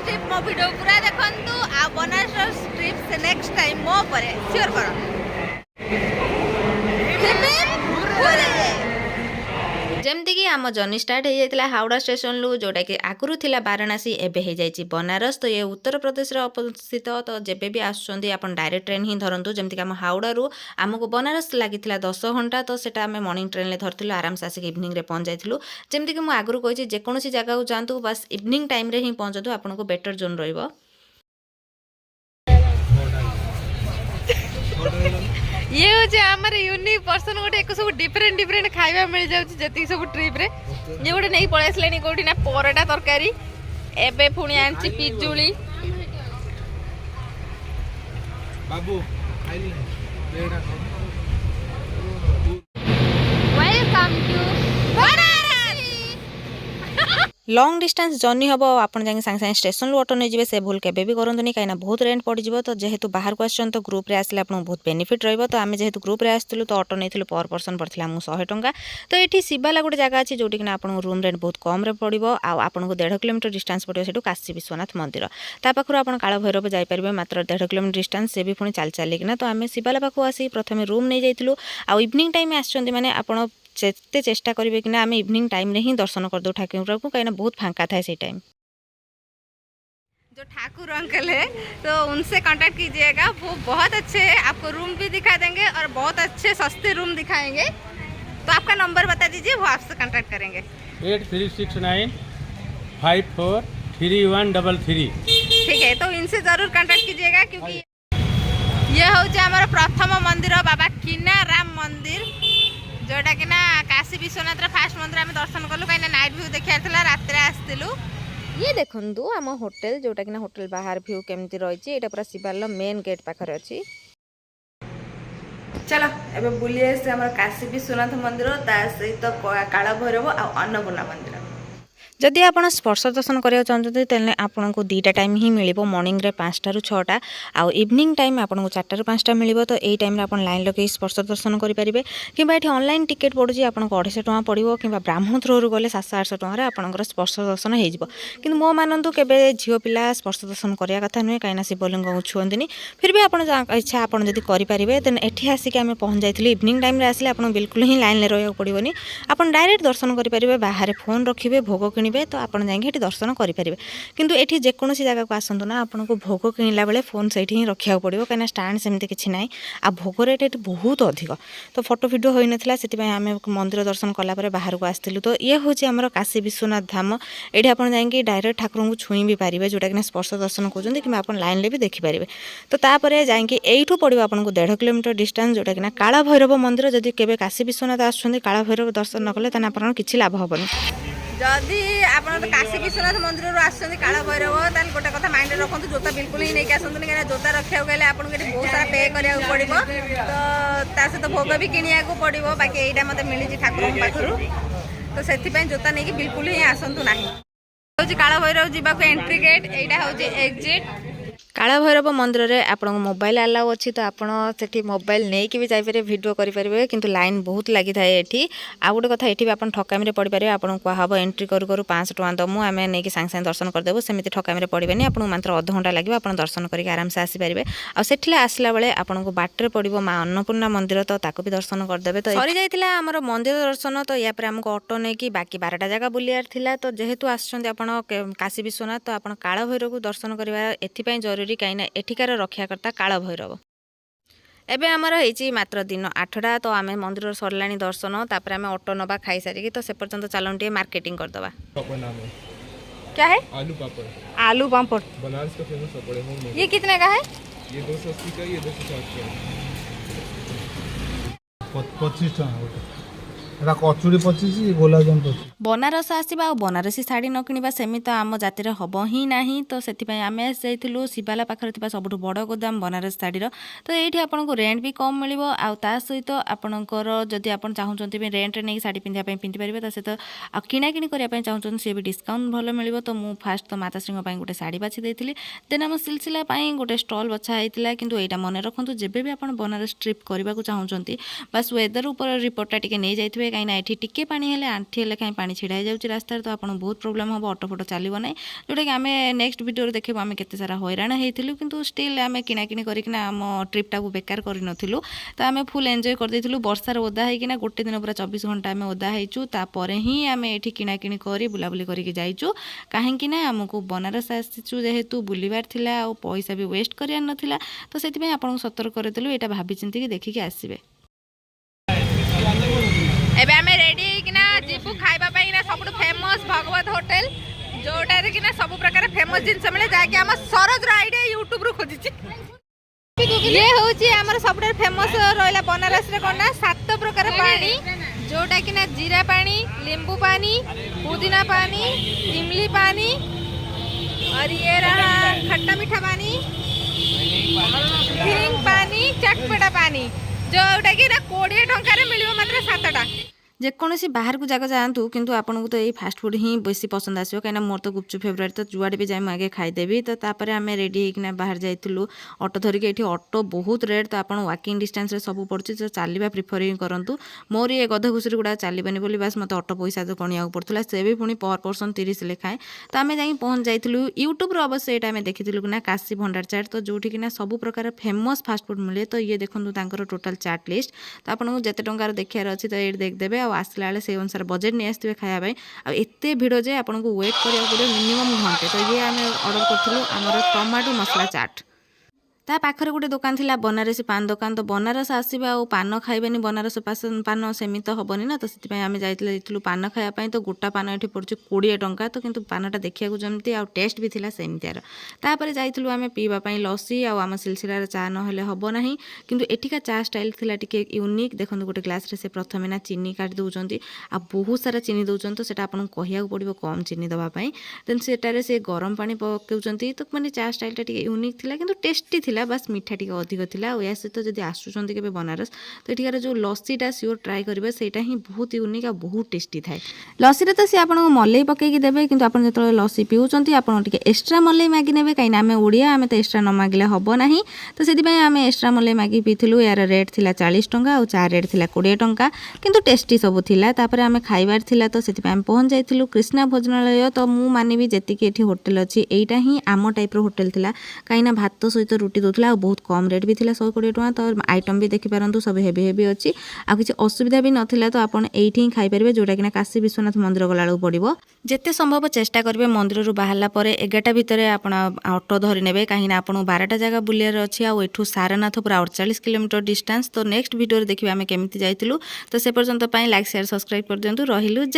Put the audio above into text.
Trip मो video पूरा देखंतु आ बनारस ट्रिप से नेक्स्ट टाइम मो परे शेयर करो जमती कि आम जर्नी स्टार्ट हो जाता हावड़ा स्टेशन रु जोटा कि आगुरी थिला वाराणसी एबे हो जाइए बनारस। तो ये उत्तर प्रदेश अवस्थित। तो जेबे भी आसुँच आप डायरेक्ट ट्रेन ही धरतु जमीक आम हावड़ा रु आमको बनारस लगी 10 घंटा। तो सेटा आम मॉर्निंग ट्रेन में धरलु आराम से आसिक इवनिंग रे पहुँच जाइलु। जमीक मुझे आगुरी कही जेकोसी जगह को जातु बस इवनिंग टाइम रे ही पहुँचतु आपको बेटर जोन रहिबो। ये हूँ आमर यूनिक पर्सन गोटे एक सब डिफरेंट डिफरेंट खाଇବା मिल जाउछि जति सब ट्रिप रे। ये गोटे नहीं पळै आसलेनी कोठी ना परोटा तरकारी एबे पुणी आंची पिजुली बाबू खाइली बेडा welcome to long distance journey हम आप सागे सागे स्टेशन ऑटो नहीं जाए से भूल केबे भी करंतुनी कहीं बहुत रेंट पड़ो। तो जेहेतु बाहर को आसन तो ग्रुप रे आसले आपको बहुत बेनिफिट रहिबो। तो आम जेहेतु ग्रुप रे आसलु तो ऑटो नहीं पर पर्सन पड़ता आमको 100 टंका। तो ये शिवाला गोटे जगह अच्छी जोटी आपको रूम रेंट बहुत कम रे पड़ो। आपको 1.5 किलोमीटर डिस्टेंस पड़ो से काशी विश्वनाथ मंदिर ता पाखु आप काल भैरव जापर मात्र 1.5 किलोमीटर डिस्टेंस से भी पुणी चल चलिकिना। तो आम शिवाला पाखु आसी प्रथम रूम नहीं जाइलु आ इवनिंग टाइम आसछन्ती माने आपण जिते चेष्टा करेंगे कि आम इवनिंग टाइम रे ही दर्शन कर दो ठाकुर को कहीं बहुत फांका था से टाइम। जो ठाकुर अंकल है तो उनसे कांटेक्ट कीजिएगा, वो बहुत अच्छे हैं, आपको रूम भी दिखा देंगे और बहुत अच्छे सस्ते रूम दिखाएंगे। तो आपका नंबर बता दीजिए, वो आपसे कांटेक्ट करेंगे। 8369 543133। ठीक है, तो इनसे जरूर कांटेक्ट कीजिएगा क्योंकि ये हूँ हमारा प्रथम मंदिर बाबा किना राम मंदिर जोटा कि ना काशी विश्वनाथ फास्ट मंदिर आम दर्शन कलु कहीं नाइट व्यू देखा रात आसलु। ये देखु आम होटेल जोटा कि होटेल बाहर व्यू केमती रही है पूरा शिवाल मेन गेट पाखे अच्छी। चलो एबे बुली आसे आम काशी विश्वनाथ मंदिर ता सहित काल भैरव आ अन्नपूर्णा मंदिर। जदि आप स्पर्श दर्शन करा चाहते तेल आपको 2टा टाइम ही मिल मॉर्निंग रे 5टा ରୁ 6टा आउ इवनिंग टाइम आपको 4टा ରୁ 5टा मिल। तो यही टाइम आप लाइन लगे स्पर्श दर्शन करेंगे कि ये ऑनलाइन टिकेट पड़ुଛି आपको 250 टଙ୍କା पड़ो कि ब्राह्मण थ्रो गले 700-800 टଙ୍କା आपंकर स्पर्श दर्शन हो। मो मानतु केवे झील पिला स्पर्श दर्शन करने कथा नुहे कहीं शिवलिंग को छुअंती फिर भी आप इच्छा आप करेंगे देन एठी आसिक आम पहुँच जाइए इवनिंग टाइम आसले आप बिल्कुल ही लाइन में रहा पड़ोनी आप डायरेक्ट दर्शन करेंगे बाहर फोन रखिए भोग कि तो आप जाइए दर्शन करेंगे। किंतु एठी जेकोसी जगह को आसतु ना आपको भोग किणला बेले फोन से ही रखा पड़ो कहीं स्टाण सेमती किसी ना आ भोग रेट ये बहुत अधिक। तो फोटो भिडियो हो नाला से आम मंदिर दर्शन कलापर बाहर को आसलु। तो ये हूँ आम काशी विश्वनाथ धाम ये आप जाइए डायरेक्ट ठाकुर को छुई भी पारे जोटा कि स्पर्श दर्शन कहते कि आप लाइन में भी देखिपारे। तो तापर जाइए यू पड़ो आपको 1.5 किलोमीटर डिस्टेंस जोटा कि काल भैरव मंदिर। जदि केवे काशी विश्वनाथ आसुँच काल भैरव दर्शन न कले तो आप किसी लाभ हेनी। जदि आप काशी विश्वनाथ मंदिर आसुँच काल भैरव ताल गोटे कथा माइंड रखु जोता बिल्कुल ही नहीं आसतुनि कहीं जोता रखा गले आपको ये बहुत सारा पे करा पड़ो। तो सहित भोग भी किणा पड़ो बाकी यहाँ मत मिली ठाकुर पाखर। तो से जोता नहीं बिल्कुल ही आसतु ना। हूँ काल भैरव जावाक एंट्री गेट यहाँ हूँ एग्जिट। काल भैरव मंदिर में आप मोबाइल अलाउ अच्छी तो आपड़ी मोबाइल नहीं कि भी जापर भिडियो करेंगे किंतु लाइन बहुत लगी थाए ये। आ गोटे कथा ये आप ठकामी पड़ पारे आपको कहब एंट्री करूँ 500 टଙ୍କା दमु आम नहीं सागे सागे दर्शन करदेबू सेमती ठकामी पड़ेनि आपको मात्र अध घंटा लगे आप दर्शन करके आराम से आसीपारे। आठ आसला बेले आपको बाटर पड़ो माँ अन्नपूर्णा मंदिर तो ताकू भी दर्शन करदे। तो सरी जाइए आमर मंदिर दर्शन। तो या आमको ऑटो नहीं कि बाकी 12टा जगह बुलियार थिला। तो जेहेतु आसछन्ती आपण काशी विश्वनाथ तो आप काल भैरव को दर्शन करवा एथिपाई जरूरी कहीं एठिकार रक्षाकर्ता काल भैरव। एबे आमर होइछि मात्र दिन 8टा। तो आम मंदिर सरला दर्शन तापर आम ऑटो नवा खाई सारिकी तो से पर्यंत चलन टे मार्केटिंग करदवा। क्या है? आलू पापड़। आलू पापड़ बनारस का फेमस पापड़ है। ये कितने का है? ये 280 का, ये 260 का। 25 टଙ୍କା कचुरी 25 गोलाप जामुन 25। बनारस आसवा बनारसी शाढ़ी न किणवा सेमी तो आम जातिर हम ही ना। तो से आम जाइलु शिवाला पाखे सब बड़ गोदाम बनारस शाढ़ी। तो ये आपको रेंट भी कम मिल आ सहित आपणकर जदि आप चाहते भी रेंट नहीं शाढ़ी पिंधापी पिंधिपारे तो सहित किणाकिणी करने चाहते सी भी डिस्काउंट भल मिल। तो मुझे फास्ट तो माताश्री गोटे शाढ़ी बाछी देती देन आम सिलसिला गोटे स्टल बछा होता। किंतु यहाँ मन रखु जब भी आप बनारस ट्रिप करने को चाहते बस वेदर उपर रिपोर्टा टी नहीं जाइए कहीं एठी टिके पानी हेले आंठी हेले कहीं पानी छिड़ा जाउची रास्ता तो आपन बहुत प्रॉब्लम हम ऑटो फोटो चलिबो नै जोटा कि आमे नेक्स्ट वीडियो देखिबो आमे केते सारा हैरान हेइथिलु किंतु स्टिल आमे किना किनी करिकना हम ट्रिप टाकू बेकार करि नथिलु तो आमे फुल एन्जॉय कर दैथिलु वर्षार ओदा हेकिना गोटे दिन पूरा 24 घंटा आमे ओदा हेइचु तापरे ही आमे एठी किना किनी करी बुलाबुली करिके जाइचु काहेकि ना हमकु बनारस आसिचु जेहेतु बुलिबार थिला आ पैसा भी वेस्ट करियार नथिला तो सेति पय आपन सतर्क करैतलु एटा भाबी चिंती कि देखिके आसीबे एबे आमे रेडी किना जिपु खाइबा पय ना सबटु फेमस भगवत होटल जोटा रे किना सब प्रकार फेमस जिंस मिले जाके हम सरोज रो आईडी YouTube रो खोजिची ये होची हमर सबटु फेमस रहला बनारस रे कोना 7 प्रकार पानी जोटा कि ना जीरा पानी नींबू पानी पुदीना पानी इमली पानी और ये रहा खट्टा मीठा पानी फिंग पानी चटपटा पानी जोटा कि ना 20 टंका रे मिलिबो मात्र 7टा जेकोसी बाहर को जगह जातु किंतु आपन को तो ये फास्ट फूड ही बेसी पसंद आसो कहीं मोर तो गुपचुप फेवरेट तो जुआड़े भी जाए आगे खाईदेवी तो तापर आम रेडी होना बाहर जाइलु ऑटो धरिक ये ऑटो बहुत रेट तो आप वाकिंग डिस्टेंस रे सब पड़े तो चलवा प्रिफर ही करूँ मोर ये गध घुसरी गुड़ा चलवानी बोली बास मत ऑटो पैसा तो कणिया पड़ता से भी पुणी पर पर्सन 30 लेखाएं तो आम जा पहुँच जाइलु यूट्यूब अवश्य ये आम देखी ना काशी भंडार चाट तो जोटि कि सब प्रकार फेमस फास्ट फूड मिले तो ये देखो टोटाल चाट लिस्ट तो आपको जिते टंकार देखार अच्छी तो ये देखदेवे आसला बेले से अनुसार बजेट नहीं आसते खायापी आते भिड़ जे आपको वेट करा पड़े मिनिमम घंटे तो ये आम ऑर्डर करूँ आमर टमाटो मसला चाट ता पाखरे गोटे दुकान थिला बनारसी पान दुकान तो बनारस आसवा और पान खाइबानी बनारस पान सेमी तो हेनी ना तो से आम जाइलु पान खायापी तो गोटा पान ये पड़े 20 टंका तो किंतु पानटा देखा जमती आ टेस्ट भी थिला सेमतियार तापर जाइलु आम पीवाई लस्सी आम सिलसिलार चा ना हम ना किंतु एठिका चा स्टाइल थिला टिके यूनिक देखो गोटे ग्लास रे से प्रथम ना चीनी काट दौरान आ बहुत सारा चीनी दौरान तो सेटा आपको कहया पड़ो कम चीनी दवापाई देन सेटारे से गरम पानी पकाउछंती तो माने चा स्टाइलटा टिके यूनिक थिला किंतु टेस्टी थिला बस मीठा टी अधिक थिला या सहित जब आसुँच के बनारस तो ये जो लस्सीटा सियोर ट्राए करेंगे सेटा ही बहुत यूनिक आ बहुत टेस्टी थाए लस्सी तो सी आपको मलई पकईकी देवे कि आप जो लस्सी पीऊँच आपटे एक्सट्रा मलई मागि ने कहीं आम ओडिया आम तो एक्सट्रा न मागिले हम ना तो से आम एक्सट्रा मलई मागि पीलु यार रेट थिला 40 टंका और चा रेट थिला 20 टंका किंतु टेस्टी सब थिला तापर आम खाइबार थिला तो से आम पहुँच जाइलु कृष्णा भोजनालय तो मु मानिबी जेतिकी एठी होटल अच्छी एटा ही आम टाइप रो होटल थिला कहीं भात सहित रुटी दूसरा बहुत कम रेट भी थिला 120 टंका तो आइटम भी देखी पारंतु सब हेवी हेवी अच्छी आ किसी असुविधा भी नथिला तो आपन एठी ही खाई परिबे जोटा कि काशी विश्वनाथ मंदिर गलाळू पड़िबो जेते संभव चेष्टा करिवे मंदिर रु बाहरला परे 11टा भितरे आपण ऑटो धरि नेबे काहे ना आपण 12टा जगह बुलियर अछि आ एठू सारनाथ पूरा 48 किलोमीटर डिस्टेंस तो नेक्स्ट वीडियो रे देखिबे आमे केमिति जाइतिलु तो से पर्यंत पई लाइक शेयर सब्सक्राइब कर दियंतु रहिलु जय